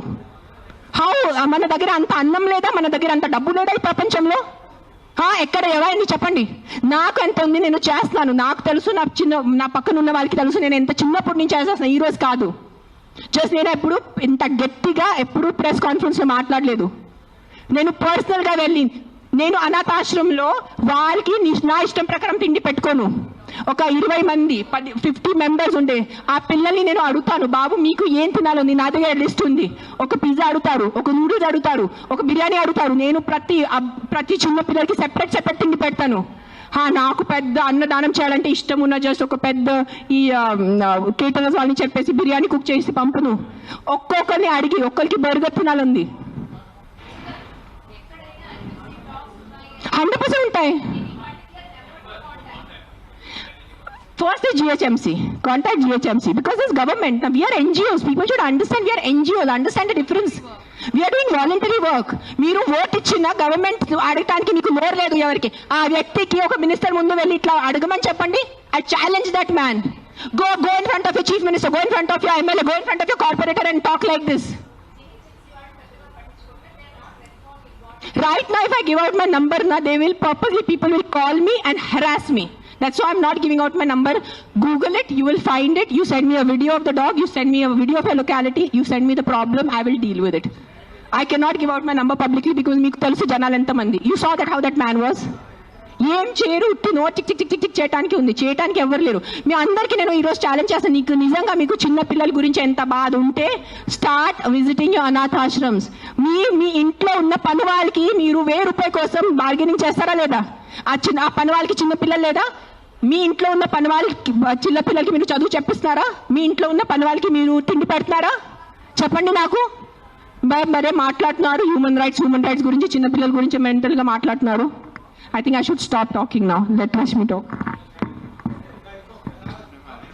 హౌ? మన దగ్గర అంత అన్నం లేదా? మన దగ్గర అంత డబ్బు లేదా ఈ ప్రపంచంలో? ఎక్కడ ఎవరైంది చెప్పండి. నాకు ఎంత ఉంది, నేను చేస్తున్నాను. నాకు తెలుసు, నా పక్కన ఉన్న వాళ్ళకి తెలుసు. నేను ఎంత చిన్నప్పటి నుంచి చేసేస్తాను, ఈ రోజు కాదు. జస్ట్ నేను ఎప్పుడు ఇంత గట్టిగా ఎప్పుడు ప్రెస్ కాన్ఫరెన్స్లో మాట్లాడలేదు. నేను పర్సనల్గా వెళ్ళి నేను అనాథాశ్రమంలో వాళ్ళకి నా ఇష్టం ప్రకారం తిండి పెట్టుకోను. ఒక 20 మంది 50 మెంబర్స్ ఉండే ఆ పిల్లల్ని నేను అడుగుతాను, బాబు మీకు ఏం తినాలని? నా దగ్గర లిస్ట్ ఉంది. ఒక పిజ్జా అడుగుతారు, ఒక నూడిల్స్ అడుగుతారు, ఒక బిర్యానీ అడుగుతారు. నేను ప్రతి చిన్న పిల్లలకి సెపరేట్ తిండి పెడతాను. నాకు పెద్ద అన్నదానం చేయాలంటే ఇష్టం ఉన్న జస్ట్ ఒక పెద్ద ఈ కేటరర్స్ వాళ్ళని చెప్పేసి బిర్యానీ కుక్ చేసి పంపును. ఒక్కొక్కరిని అడిగి ఒక్కరికి బర్గర్ తినాలంది. 100% ఉంటాయి. First is GHMC. Contact GHMC because it's government. Now we are NGOs. People should understand we are NGOs. Understand the difference. We are doing voluntary work. మీరు ఓట్ ఇచ్చిన గవర్నమెంట్ అడగటానికి మీకు నోరు లేదు ఎవరికి. ఆ వ్యక్తికి ఒక మినిస్టర్ ముందు వెళ్ళి ఇట్లా అడగమని చెప్పండి. I challenge that man. Go in front of your chief minister. Go in front of your MLA. Go in front of your corporator and talk like this. Right now, if I give out my number, people will call me and harass me. That's why I'm not giving out my number. Google it, you will find it. You send me a video of the dog, you send me a video of your locality, you send me the problem, I will deal with it. I cannot give out my number publicly because meeku telusu janalu enta mandi. You saw that how that man was. ఏం చేయరు, ఉట్టి no tick tick tick tick చేయడానికి ఉంది. చేయడానికి ఎవరు లేరు. మీ అందరికీ నేను ఈరోజు ఛాలెంజ్ చేస్తాను. నీకు నిజంగా మీకు చిన్న పిల్లల గురించి ఎంత బాధ ఉంటే స్టార్ట్ విజిటింగ్ యువర్ అనాథాశ్రమ్స్. మీ ఇంట్లో ఉన్న పని వాళ్ళకి మీరు ₹1000 కోసం బార్గెనింగ్ చేస్తారా లేదా? ఆ పని వాళ్ళకి చిన్న పిల్లలు లేదా? మీ ఇంట్లో ఉన్న పని వాళ్ళకి చిన్న పిల్లలకి మీరు చదువు చెప్పిస్తున్నారా? మీ ఇంట్లో ఉన్న పని వాళ్ళకి మీరు తిండి పెడుతున్నారా? చెప్పండి నాకు. మరే మాట్లాడుతున్నారు హ్యూమన్ రైట్స్ గురించి, చిన్న పిల్లల గురించి మెంటల్గా మాట్లాడుతున్నారు. I think I should stop talking now. Let Rashmi talk.